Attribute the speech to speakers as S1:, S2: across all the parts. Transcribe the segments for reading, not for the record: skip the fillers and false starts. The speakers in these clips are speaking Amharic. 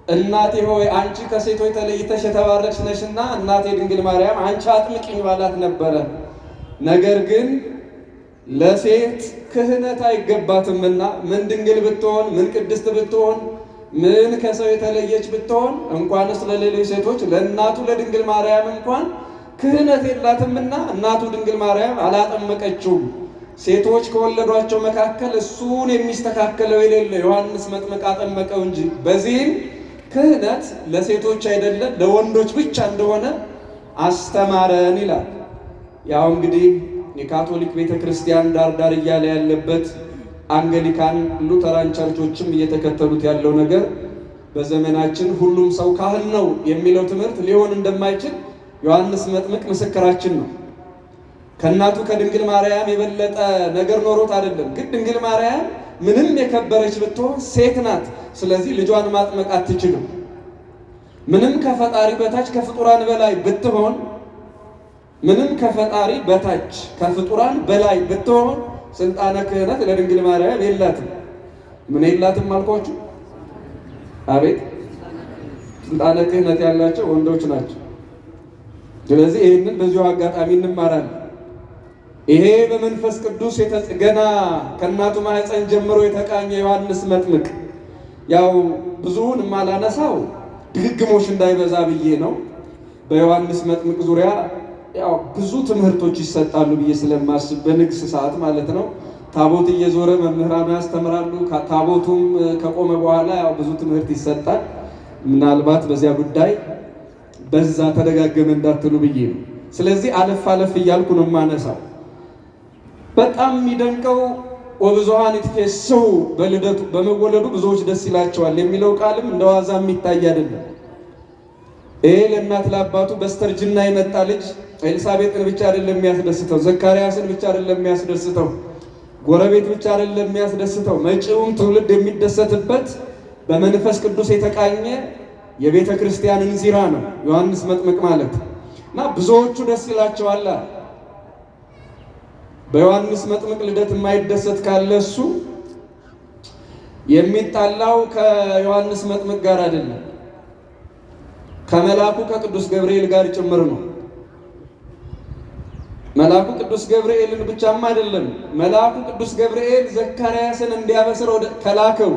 S1: እናቴ ሆይ አንቺ ከሴቶች ተለይተሽ የተባረክሽ ነሽና እናቴ ድንግል ማርያም አንቺ አጥምቂኝ ባላት ነበረ። ነገር ግን ለሴት ክህነት አይገባትምና ምን ድንግል ብትሆን ምን ቅድስት ብትሆን ምን ከሰው የተለየች ብትሆን እንኳንስ ለሌሎች ሴቶች ለእናቱ ለድንግል ማርያም እንኳን ክህነት የላትምና እናቱ ድንግል ማርያም አላጠመቀችውም። ሴቶች ከወለዷቸው መካከል እሱን የሚስተካከለው የሌለ ዮሐንስ መጥምቅ አጠመቀው እንጂ። በዚህም ክህነት ለሴቶች አይደለም ለወንዶች ብቻ እንደሆነ አስተማረን ይላል። ያው እንግዲህ የካቶሊክ ቤተክርስቲያን ዳር እያለ ያለበት አንግሊካን ሉተራን ቸርቾችም እየተከተሉት ያለው ነገር በዘመናችን ሁሉም ሰው ካህን ነው የሚለው ትምህርት ሊሆን እንደማይችል ዮሐንስ መጥምቅ ምስክራችን ነው። ከእናቱ ከድንግል ማርያም የበለጠ ነገር ኖሮት አይደለም። ግን ድንግል ማርያም ምንም የከበረች ብትሆን ሴት ናት። ስለዚህ ልጇን ማጥመቅ አትችልም። ምንም ከፈጣሪ በታች ከፍጡራን በላይ ብትሆን ምንም ከፈጣሪ በታች ከፍጡራን በላይ ብትሆን ስልጣነ ክህነት ለድንግል ማርያም የላትም። ምን የላትም አልኳችሁ? አቤት ስልጣነ ክህነት ያላቸው ወንዶች ናቸው። ስለዚህ ይህንን በዚሁ አጋጣሚ እንማራለን። ይሄ በመንፈስ ቅዱስ ገና ከእናቱ ማህፀን ጀምሮ የተቃኘ ዮሐንስ መጥምቅ ያው ብዙውን የማላነሳው ድግግሞሽ እንዳይበዛ ብዬ ነው። በዮሐንስ መጥምቅ ዙሪያ ያው ብዙ ትምህርቶች ይሰጣሉ ብዬ ስለማስብ በንግስ ሰዓት ማለት ነው። ታቦት እየዞረ መምህራን ያስተምራሉ። ታቦቱም ከቆመ በኋላ ያው ብዙ ትምህርት ይሰጣል። ምናልባት በዚያ ጉዳይ በዛ ተደጋገመ እንዳትሉ ብዬ ነው። ስለዚህ አለፍ እያልኩ ነው የማነሳው። በጣም የሚደንቀው ወብዙኃን ይትፌስሑ በልደቱ በመወለዱ ብዙዎች ደስ ይላቸዋል የሚለው ቃልም እንደዋዛ የሚታይ አይደለም። ይሄ ለእናት ለአባቱ በስተርጅና የመጣ ልጅ ኤልሳቤጥን ብቻ አይደለም የሚያስደስተው፣ ዘካርያስን ብቻ አይደለም የሚያስደስተው፣ ጎረቤት ብቻ አይደለም የሚያስደስተው፣ መጪውም ትውልድ የሚደሰትበት በመንፈስ ቅዱስ የተቃኘ የቤተ ክርስቲያን እንዚራ ነው ዮሐንስ መጥምቅ ማለት እና ብዙዎቹ ደስ ይላቸዋል። በዮሐንስ መጥምቅ ልደት የማይደሰት ካለ እሱ የሚጣላው ከዮሐንስ መጥምቅ ጋር አይደለም፣ ከመልአኩ ከቅዱስ ገብርኤል ጋር ጭምር ነው። መልአኩ ቅዱስ ገብርኤልን ብቻም አይደለም፣ መልአኩ ቅዱስ ገብርኤል ዘካርያስን እንዲያበስረው ከላከው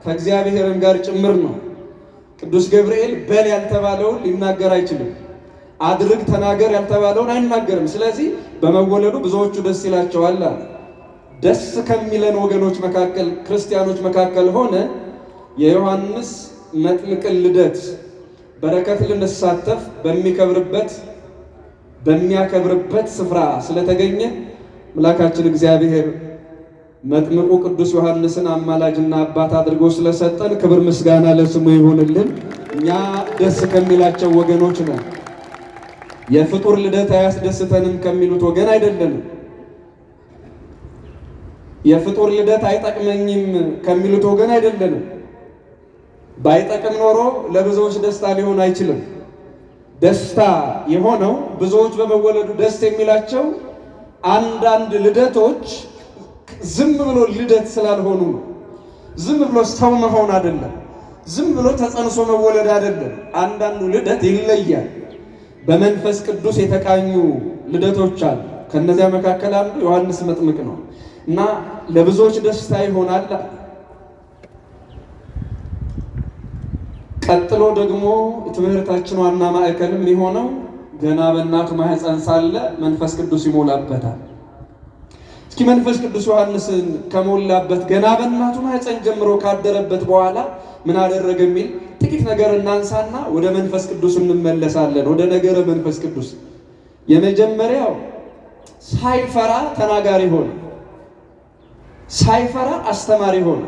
S1: ከእግዚአብሔርም ጋር ጭምር ነው። ቅዱስ ገብርኤል በል ያልተባለውን ሊናገር አይችልም። አድርግ ተናገር ያልተባለውን አይናገርም። ስለዚህ በመወለዱ ብዙዎቹ ደስ ይላቸዋል። ደስ ከሚለን ወገኖች መካከል ክርስቲያኖች መካከል ሆነ የዮሐንስ መጥምቅን ልደት በረከት ልንሳተፍ በሚያከብርበት ስፍራ ስለተገኘ አምላካችን እግዚአብሔር መጥምቁ ቅዱስ ዮሐንስን አማላጅና አባት አድርጎ ስለሰጠን ክብር ምስጋና ለስሙ ይሁንልን። እኛ ደስ ከሚላቸው ወገኖች ነን። የፍጡር ልደት አያስደስተንም ከሚሉት ወገን አይደለንም። የፍጡር ልደት አይጠቅመኝም ከሚሉት ወገን አይደለንም። ባይጠቅም ኖሮ ለብዙዎች ደስታ ሊሆን አይችልም። ደስታ የሆነው ብዙዎች በመወለዱ ደስ የሚላቸው አንዳንድ ልደቶች ዝም ብሎ ልደት ስላልሆኑ ነው። ዝም ብሎ ሰው መሆን አይደለም። ዝም ብሎ ተጸንሶ መወለድ አይደለም። አንዳንዱ ልደት ይለያል። በመንፈስ ቅዱስ የተቃኙ ልደቶች አሉ። ከነዚያ መካከል አንዱ ዮሐንስ መጥምቅ ነው እና ለብዙዎች ደስታ ይሆናል። ቀጥሎ ደግሞ ትምህርታችን ዋና ማዕከልም የሆነው ገና በእናቱ ማህፀን ሳለ መንፈስ ቅዱስ ይሞላበታል። እስኪ መንፈስ ቅዱስ ዮሐንስን ከሞላበት ገና በእናቱ ማህፀን ጀምሮ ካደረበት በኋላ ምን አደረገ የሚል ጥቂት ነገር እናንሳና ወደ መንፈስ ቅዱስ እንመለሳለን። ወደ ነገረ መንፈስ ቅዱስ የመጀመሪያው ሳይፈራ ተናጋሪ ሆነ፣ ሳይፈራ አስተማሪ ሆነ።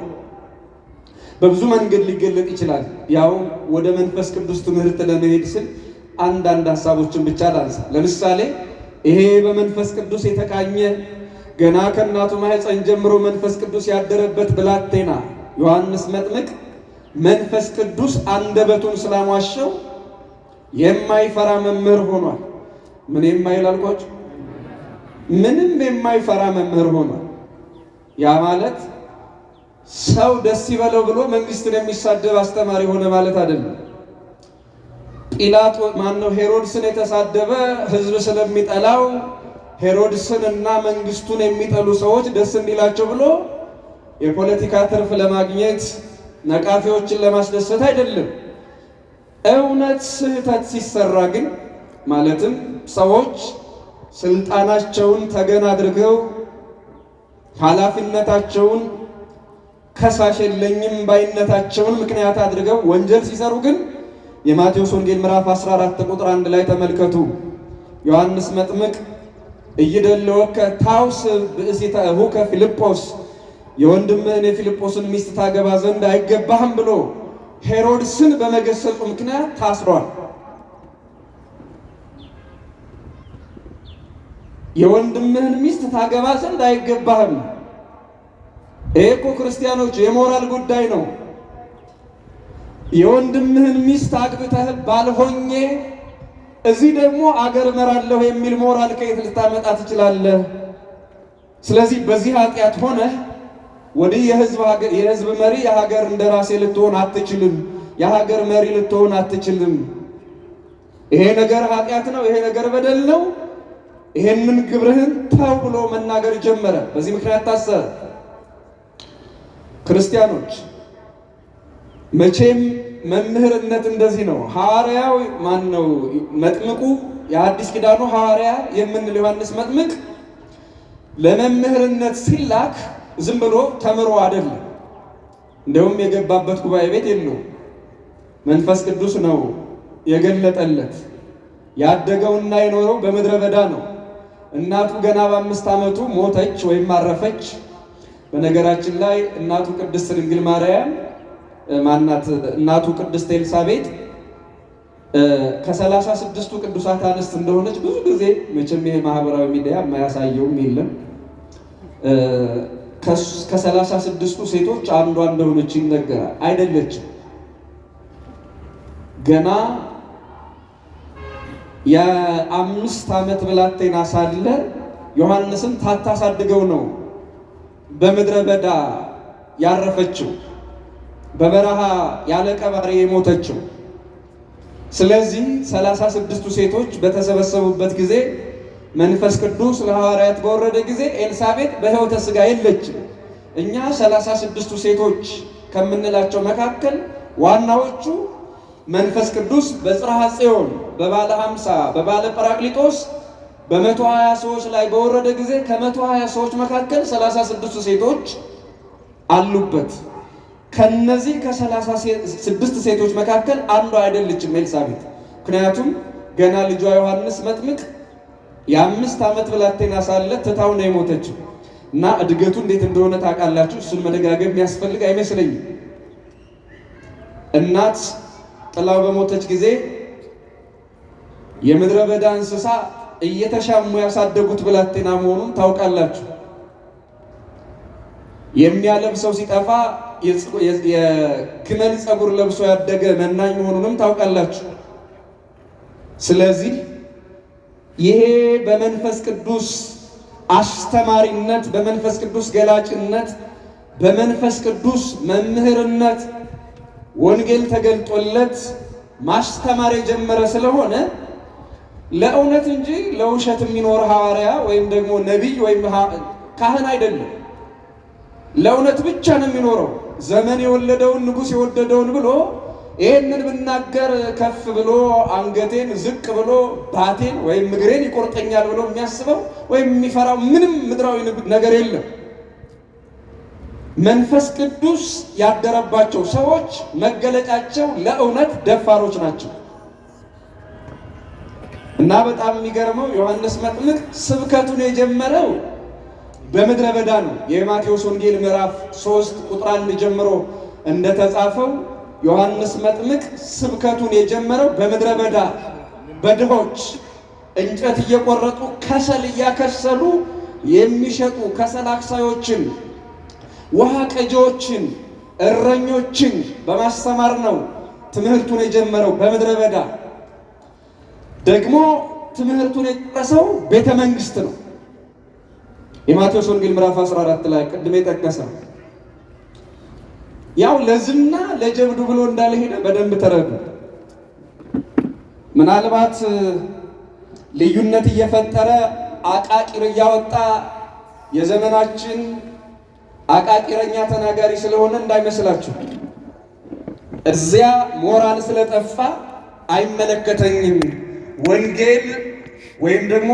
S1: በብዙ መንገድ ሊገለጥ ይችላል። ያው ወደ መንፈስ ቅዱስ ትምህርት ለመሄድ ስል አንዳንድ ሐሳቦችን ብቻ ላንሳ። ለምሳሌ ይሄ በመንፈስ ቅዱስ የተቃኘ ገና ከእናቱ ማህፀን ጀምሮ መንፈስ ቅዱስ ያደረበት ብላቴና ዮሐንስ መጥምቅ መንፈስ ቅዱስ አንደበቱን ስላሟሸው የማይፈራ መምህር ሆኗል። ምን የማይል አልኳችሁ? ምንም የማይፈራ መምህር ሆኗል። ያ ማለት ሰው ደስ ይበለው ብሎ መንግስትን የሚሳደብ አስተማሪ ሆነ ማለት አይደለም። ጲላጦስ ማነው ሄሮድስን የተሳደበ ህዝብ ስለሚጠላው ሄሮድስን እና መንግስቱን የሚጠሉ ሰዎች ደስ እንዲላቸው ብሎ የፖለቲካ ትርፍ ለማግኘት ነቃፊዎችን ለማስደሰት አይደለም። እውነት ስህተት ሲሰራ ግን ማለትም ሰዎች ስልጣናቸውን ተገን አድርገው ኃላፊነታቸውን ከሳሽ የለኝም ባይነታቸውን ምክንያት አድርገው ወንጀል ሲሰሩ ግን የማቴዎስ ወንጌል ምዕራፍ 14 ቁጥር 1 ላይ ተመልከቱ። ዮሐንስ መጥምቅ እይደለወከ ታውስ ብእሲተ እሁከ ፊልጶስ የወንድምህን የፊልጶስን ሚስት ታገባ ዘንድ አይገባህም ብሎ ሄሮድስን በመገሰጹ ምክንያት ታስሯል። የወንድምህን ሚስት ታገባ ዘንድ አይገባህም። ይሄ እኮ ክርስቲያኖች የሞራል ጉዳይ ነው። የወንድምህን ሚስት አግብተህ ባልሆኜ እዚህ ደግሞ አገር እመራለሁ የሚል ሞራል ከየት ልታመጣ ትችላለህ? ስለዚህ በዚህ ኃጢአት ሆነህ ወዲህ የህዝብ መሪ የሀገር እንደራሴ ልትሆን አትችልም። የሀገር መሪ ልትሆን አትችልም። ይሄ ነገር ኃጢአት ነው። ይሄ ነገር በደል ነው። ይሄንን ግብርህን ተው ብሎ መናገር ጀመረ። በዚህ ምክንያት ታሰረ። ክርስቲያኖች መቼም መምህርነት እንደዚህ ነው። ሐዋርያው ማን ነው? መጥምቁ የአዲስ ኪዳኑ ሐዋርያ የምንለው ዮሐንስ መጥምቅ ለመምህርነት ሲላክ ዝም ብሎ ተምሮ አይደለም። እንደውም የገባበት ጉባኤ ቤት የለውም። መንፈስ ቅዱስ ነው የገለጠለት። ያደገውና የኖረው በምድረ በዳ ነው። እናቱ ገና በ5 ዓመቱ ሞተች ወይም አረፈች። በነገራችን ላይ እናቱ ቅድስት ድንግል ማርያም ማናት? እናቱ ቅድስት ኤልሳቤጥ ከ36ቱ ቅዱሳት አንስት እንደሆነች ብዙ ጊዜ መቼም ይሄ ማህበራዊ ሚዲያ የማያሳየውም የለም። ከ36ቱ ሴቶች አንዷ እንደሆነች ይነገራል። አይደለችም። ገና የ5 ዓመት ብላቴና ሳለ ዮሐንስን ታታሳድገው ነው በምድረ በዳ ያረፈችው፣ በበረሃ ያለ ቀባሪ የሞተችው። ስለዚህ 36ቱ ሴቶች በተሰበሰቡበት ጊዜ መንፈስ ቅዱስ ለሐዋርያት በወረደ ጊዜ ኤልሳቤጥ በሕይወተ ሥጋ የለችም። እኛ 36ቱ ሴቶች ከምንላቸው መካከል ዋናዎቹ መንፈስ ቅዱስ በጽርሐ ጽዮን በባለ 50 በባለ ጰራቅሊጦስ በ120 ሰዎች ላይ በወረደ ጊዜ ከ120 ሰዎች መካከል 36ቱ ሴቶች አሉበት። ከነዚህ ከ36 ሴቶች መካከል አንዷ አይደለችም ኤልሳቤጥ። ምክንያቱም ገና ልጇ ዮሐንስ መጥምቅ የ5 ዓመት ብላቴና ሳለ ትታው ነው የሞተችው። እና እድገቱ እንዴት እንደሆነ ታውቃላችሁ። እሱን መደጋገም የሚያስፈልግ አይመስለኝም። እናት ጥላው በሞተች ጊዜ የምድረ በዳ እንስሳ እየተሻሙ ያሳደጉት ብላቴና መሆኑን ታውቃላችሁ። የሚያለብሰው ሲጠፋ የግመል ፀጉር ለብሶ ያደገ መናኝ መሆኑንም ታውቃላችሁ። ስለዚህ ይሄ በመንፈስ ቅዱስ አስተማሪነት፣ በመንፈስ ቅዱስ ገላጭነት፣ በመንፈስ ቅዱስ መምህርነት ወንጌል ተገልጦለት ማስተማር የጀመረ ስለሆነ ለእውነት እንጂ ለውሸት የሚኖር ሐዋርያ ወይም ደግሞ ነቢይ ወይም ካህን አይደለም። ለእውነት ብቻ ነው የሚኖረው። ዘመን የወለደውን ንጉሥ የወደደውን ብሎ ይህንን ብናገር ከፍ ብሎ አንገቴን ዝቅ ብሎ ባቴን ወይም እግሬን ይቆርጠኛል ብሎ የሚያስበው ወይም የሚፈራው ምንም ምድራዊ ነገር የለም። መንፈስ ቅዱስ ያደረባቸው ሰዎች መገለጫቸው ለእውነት ደፋሮች ናቸው። እና በጣም የሚገርመው ዮሐንስ መጥምቅ ስብከቱን የጀመረው በምድረ በዳ ነው። የማቴዎስ ወንጌል ምዕራፍ 3 ቁጥር 1 ጀምሮ እንደተጻፈው ዮሐንስ መጥምቅ ስብከቱን የጀመረው በምድረ በዳ በድሆች እንጨት እየቆረጡ ከሰል እያከሰሉ የሚሸጡ ከሰል አክሳዮችን፣ ውሃ ቀጂዎችን፣ እረኞችን በማስተማር ነው ትምህርቱን የጀመረው በምድረ በዳ። ደግሞ ትምህርቱን የጨረሰው ቤተ መንግስት ነው። የማቴዎስ ወንጌል ምዕራፍ 14 ላይ ቅድም የጠቀሰው ያው ለዝና ለጀብዱ ብሎ እንዳልሄደ በደንብ ተረዱ። ምናልባት ልዩነት እየፈጠረ አቃቂር እያወጣ የዘመናችን አቃቂረኛ ተናጋሪ ስለሆነ እንዳይመስላችሁ። እዚያ ሞራል ስለጠፋ አይመለከተኝም ወንጌል ወይም ደግሞ